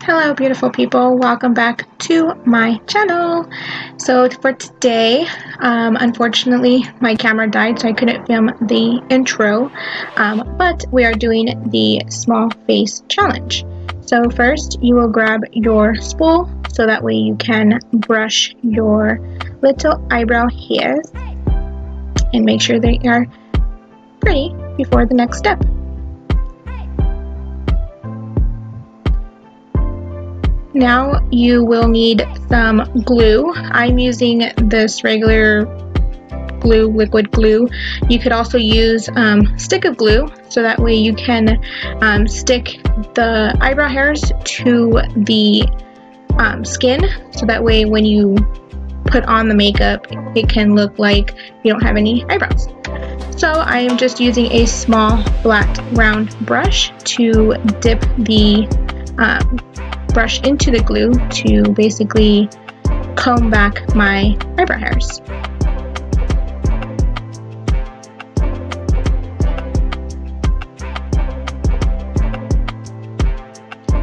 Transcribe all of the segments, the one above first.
Hello beautiful people, welcome back to my channel. So for today, unfortunately my camera died so I couldn't film the intro, but we are doing the small face challenge. So first you will grab your spool so that way you can brush your little eyebrow hairs and make sure they are pretty before the next step. Now you will need some glue. I'm using this regular glue, liquid glue. You could also use stick of glue so that way you can stick the eyebrow hairs to the skin, so that way when you put on the makeup it can look like you don't have any eyebrows. So I am just using a small flat round brush to dip the brush into the glue to basically comb back my eyebrow hairs.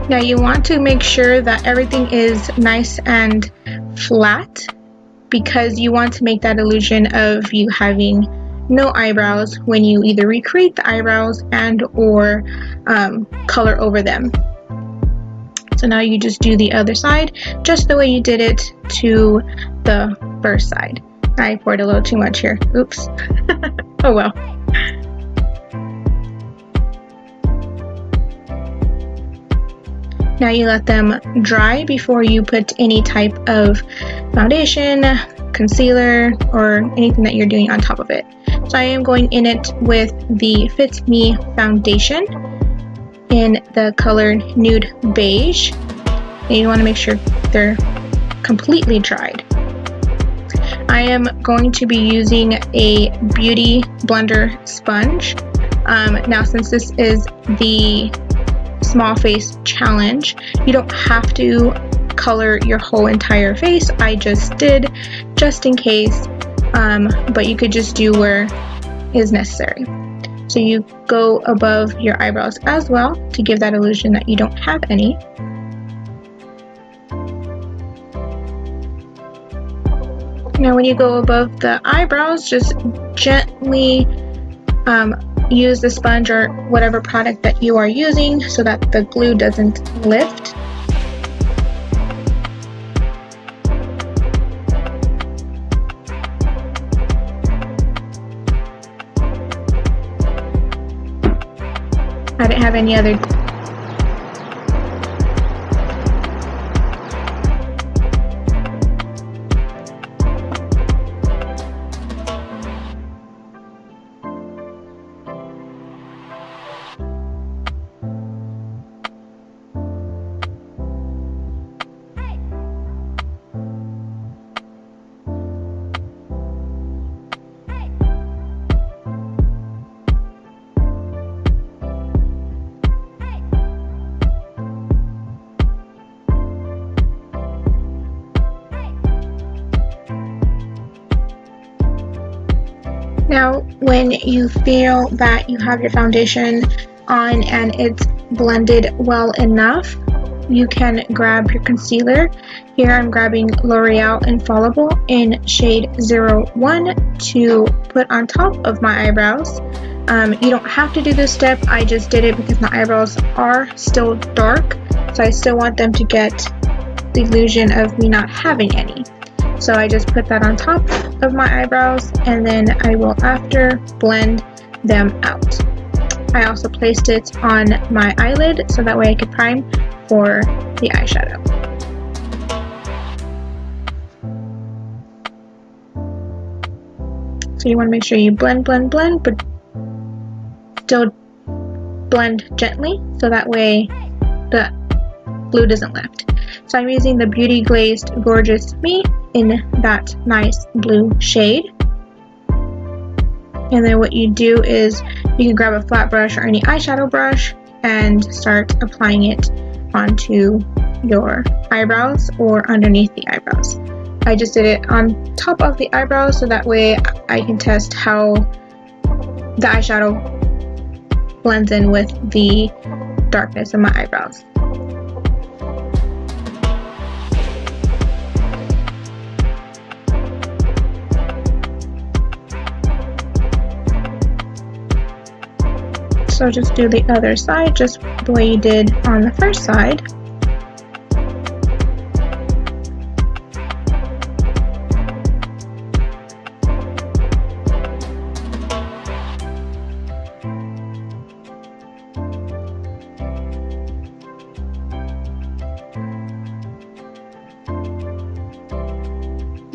Now you want to make sure that everything is nice and flat because you want to make that illusion of you having no eyebrows when you either recreate the eyebrows and or color over them. So now you just do the other side just the way you did it to the first side. I poured a little too much here. Oops. Oh well. Now you let them dry before you put any type of foundation, concealer, or anything that you're doing on top of it. So I am going in it with the Fit Me foundation in the color Nude Beige, and you want to make sure they're completely dried. I am going to be using a Beauty Blender sponge. Now since this is the small face challenge, you don't have to color your whole entire face. I just did, just in case, but you could just do where is necessary. So you go above your eyebrows as well to give that illusion that you don't have any. Now when you go above the eyebrows, just gently use the sponge or whatever product that you are using so that the glue doesn't lift. I didn't have any other. Now when you feel that you have your foundation on and it's blended well enough, you can grab your concealer. Here I'm grabbing L'Oreal Infallible in shade 01 to put on top of my eyebrows. You don't have to do this step, I just did it because my eyebrows are still dark, so I still want them to get the illusion of me not having any. So I just put that on top of my eyebrows and then I will after blend them out. I also placed it on my eyelid so that way I could prime for the eyeshadow. So you want to make sure you blend, but still blend gently so that way the glue doesn't lift. So I'm using the Beauty Glazed Gorgeous Me in that nice blue shade. And then what you do is you can grab a flat brush or any eyeshadow brush and start applying it onto your eyebrows or underneath the eyebrows. I just did it on top of the eyebrows so that way I can test how the eyeshadow blends in with the darkness of my eyebrows. So just do the other side just the way you did on the first side.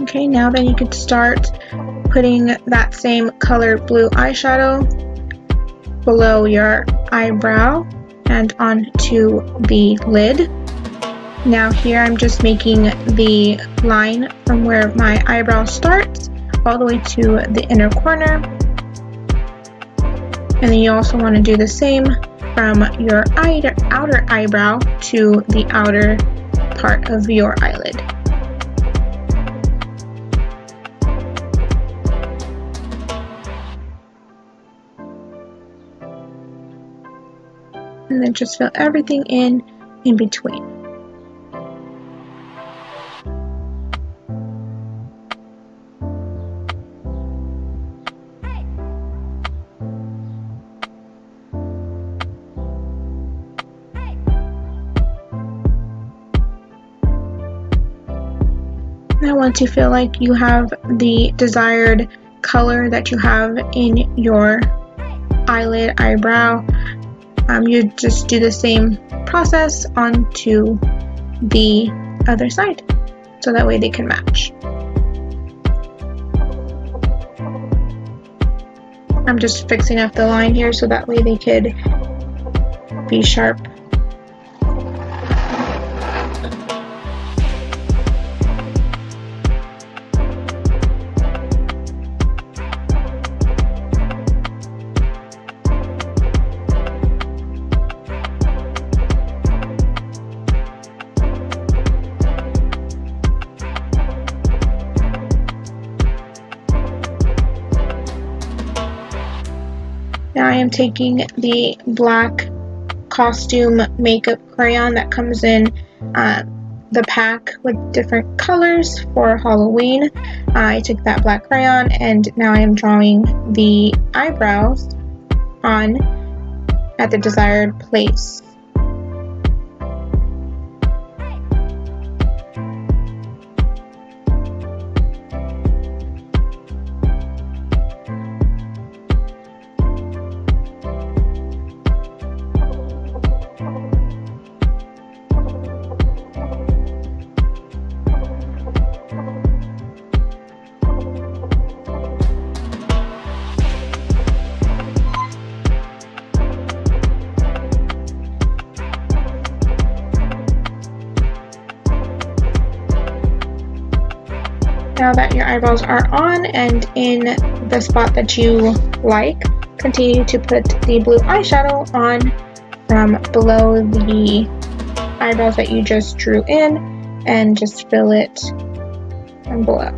Okay, now then you could start putting that same color blue eyeshadow below your eyebrow and onto the lid. Now here I'm just making the line from where my eyebrow starts all the way to the inner corner. And then you also want to do the same from your outer eyebrow to the outer part of your eyelid. And then just fill everything in between. Now once you feel like you have the desired color that you have in your eyelid, eyebrow, you just do the same process onto the other side, so that way they can match. I'm just fixing up the line here so that way they could be sharp. Now I am taking the black costume makeup crayon that comes in the pack with different colors for Halloween. I took that black crayon and now I am drawing the eyebrows on at the desired place. Now that your eyebrows are on and in the spot that you like, continue to put the blue eyeshadow on from below the eyebrows that you just drew in and just fill it from below.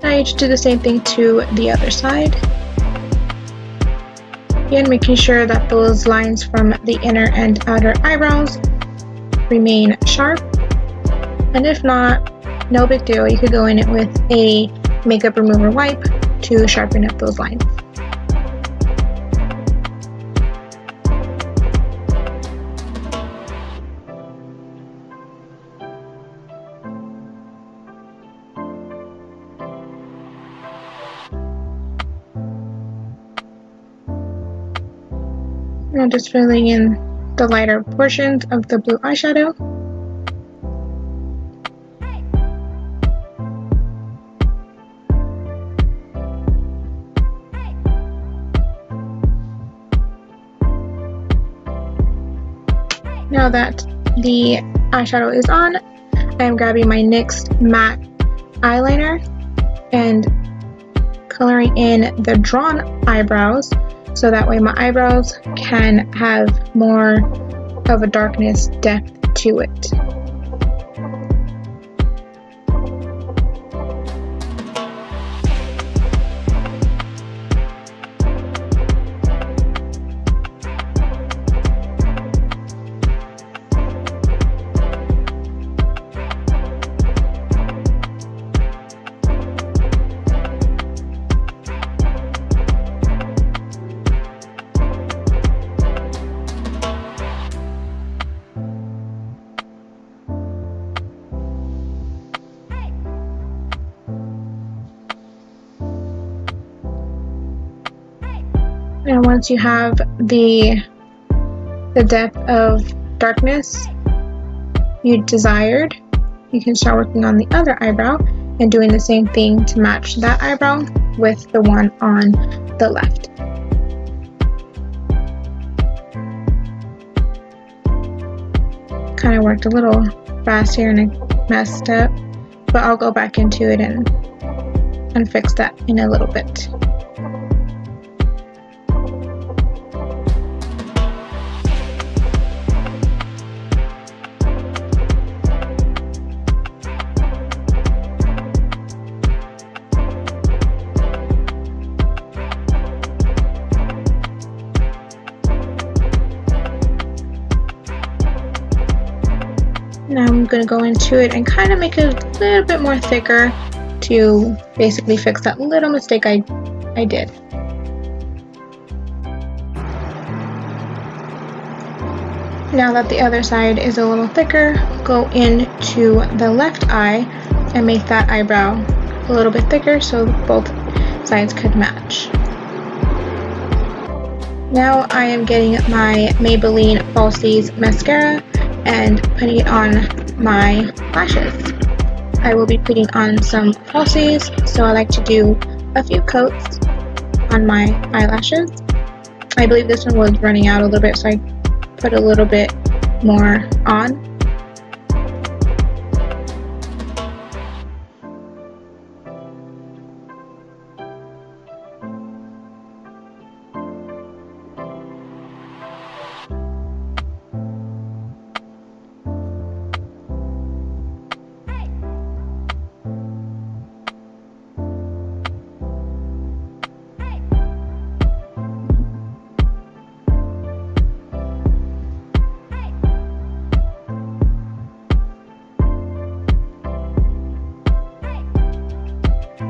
Now you just do the same thing to the other side. Again, making sure that those lines from the inner and outer eyebrows remain sharp. And if not, no big deal. You could go in it with a makeup remover wipe to sharpen up those lines. Now just filling in the lighter portions of the blue eyeshadow. Now that the eyeshadow is on, I am grabbing my NYX matte eyeliner and coloring in the drawn eyebrows, so that way my eyebrows can have more of a darkness depth to it. And once you have the depth of darkness you desired, you can start working on the other eyebrow and doing the same thing to match that eyebrow with the one on the left. Kind of worked a little fast here and I messed up, but I'll go back into it and fix that in a little bit. Now I'm going to go into it and kind of make it a little bit more thicker to basically fix that little mistake I did. Now that the other side is a little thicker, go into the left eye and make that eyebrow a little bit thicker so both sides could match. Now I am getting my Maybelline Falsies mascara and putting it on my lashes. I will be putting on some falsies, so I like to do a few coats on my eyelashes. I believe this one was running out a little bit, so I put a little bit more on.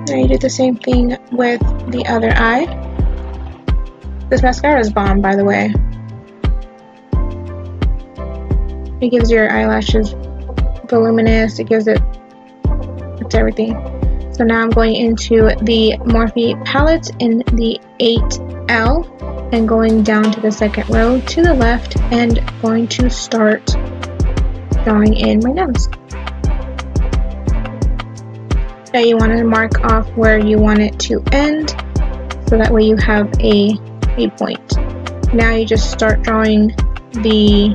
Now you do the same thing with the other eye. This mascara is bomb, by the way. It gives your eyelashes voluminous, it's everything. So now I'm going into the Morphe palette in the 8L and going down to the second row to the left and going to start drawing in my nose. Now you want to mark off where you want it to end, so that way you have a point. Now you just start drawing the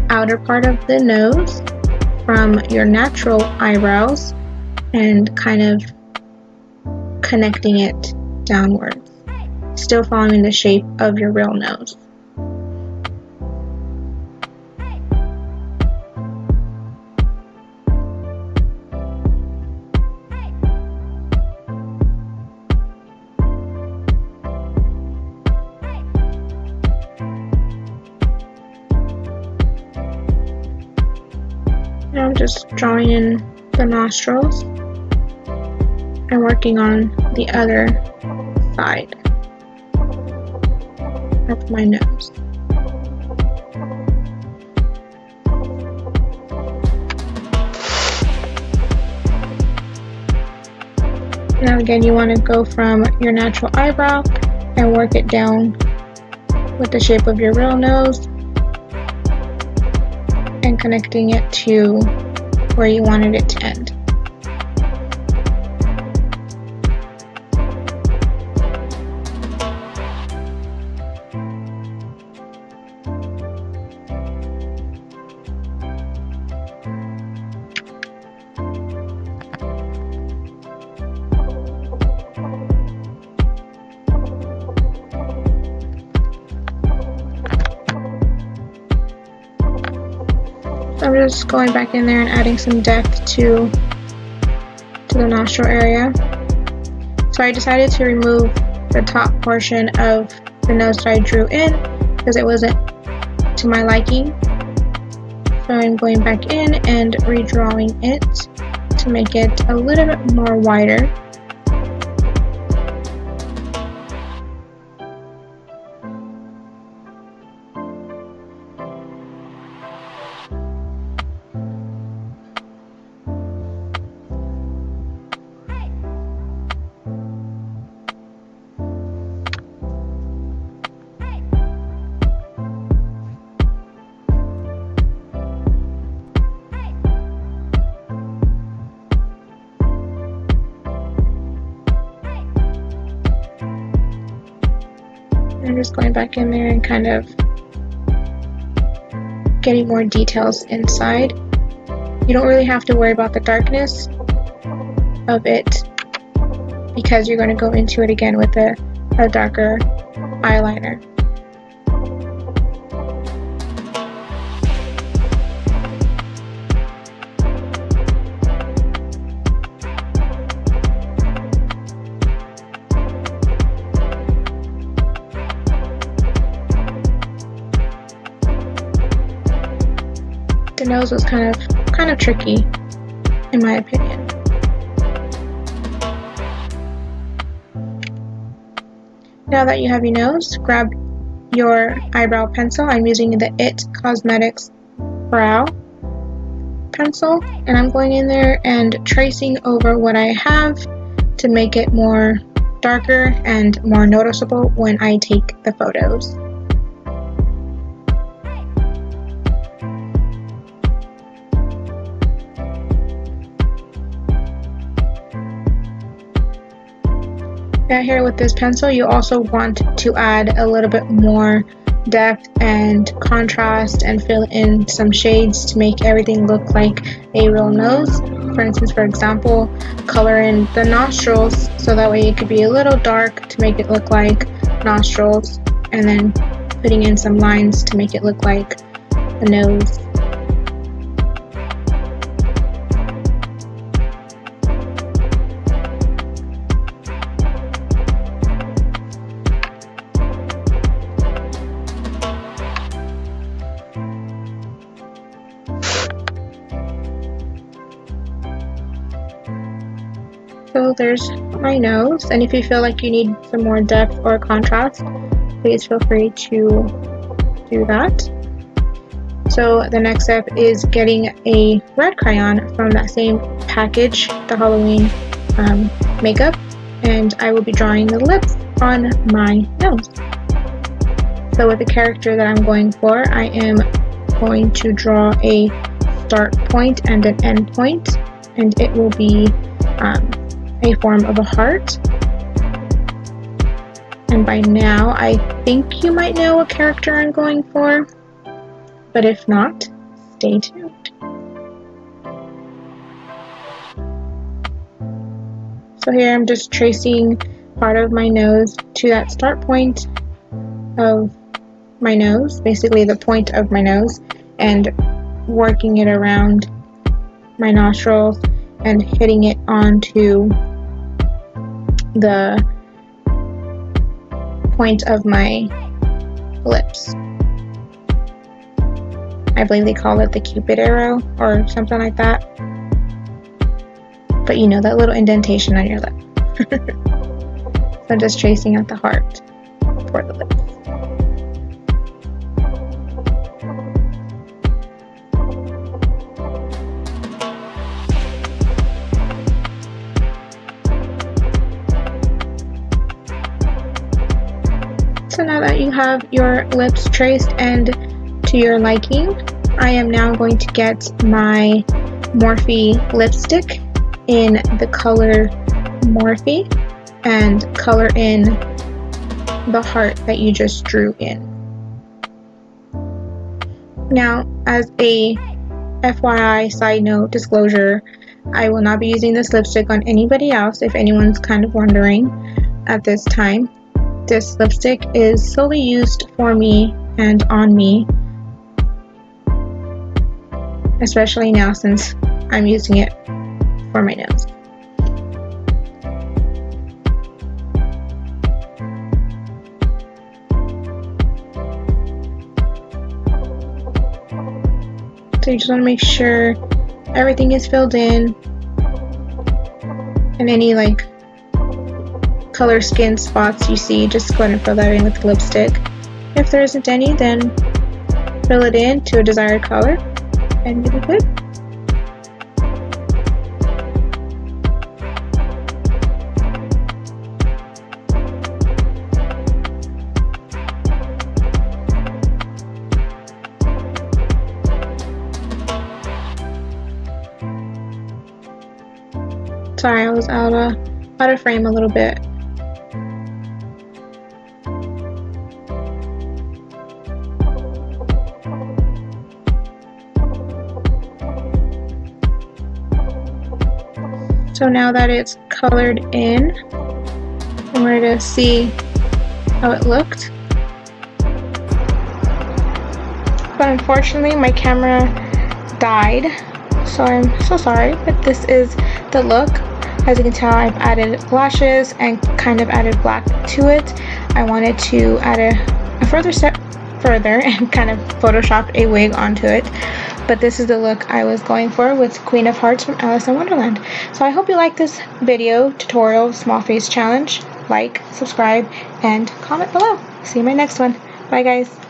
outer part of the nose from your natural eyebrows and kind of connecting it downwards, still following the shape of your real nose. Now I'm just drawing in the nostrils and working on the other side of my nose. Now again, you want to go from your natural eyebrow and work it down with the shape of your real nose and connecting it to where you wanted it to end. I'm just going back in there and adding some depth to the nostril area. So I decided to remove the top portion of the nose that I drew in because it wasn't to my liking. So I'm going back in and redrawing it to make it a little bit more wider. just going back in there and kind of getting more details inside. You don't really have to worry about the darkness of it because you're going to go into it again with a darker eyeliner. The nose was kind of tricky, in my opinion. Now that you have your nose, grab your eyebrow pencil. I'm using the IT Cosmetics brow pencil, and I'm going in there and tracing over what I have to make it more darker and more noticeable when I take the photos. Now here with this pencil, you also want to add a little bit more depth and contrast and fill in some shades to make everything look like a real nose. For instance, for example, color in the nostrils so that way it could be a little dark to make it look like nostrils, and then putting in some lines to make it look like a nose. So there's my nose, and if you feel like you need some more depth or contrast, please feel free to do that. So the next step is getting a red crayon from that same package, the Halloween makeup, and I will be drawing the lips on my nose. So with the character that I'm going for, I am going to draw a start point and an end point, and it will be a form of a heart. And by now I think you might know what character I'm going for, but if not, stay tuned. So here I'm just tracing part of my nose to that start point of my nose, basically the point of my nose, and working it around my nostrils and hitting it onto the point of my lips. I believe they call it the Cupid arrow or something like that. But you know, that little indentation on your lip. So I'm just tracing out the heart for the lips. So now that you have your lips traced and to your liking, I am now going to get my Morphe lipstick in the color Morphe and color in the heart that you just drew in. Now, as a FYI side note disclosure, I will not be using this lipstick on anybody else if anyone's kind of wondering at this time. This lipstick is solely used for me and on me, especially now since I'm using it for my nose. So you just want to make sure everything is filled in, and any like color skin spots you see, just go ahead and fill that in with the lipstick. If there isn't any, then fill it in to a desired color and you'll be good. Sorry, I was out of frame a little bit. So now that it's colored in, I'm ready to see how it looked. But unfortunately my camera died, so I'm so sorry, but this is the look. As you can tell, I've added lashes and kind of added black to it. I wanted to add a further step further and kind of Photoshop a wig onto it. But this is the look I was going for with Queen of Hearts from Alice in Wonderland. So I hope you like this video tutorial small face challenge. Like, subscribe, and comment below. See you in my next one. Bye guys.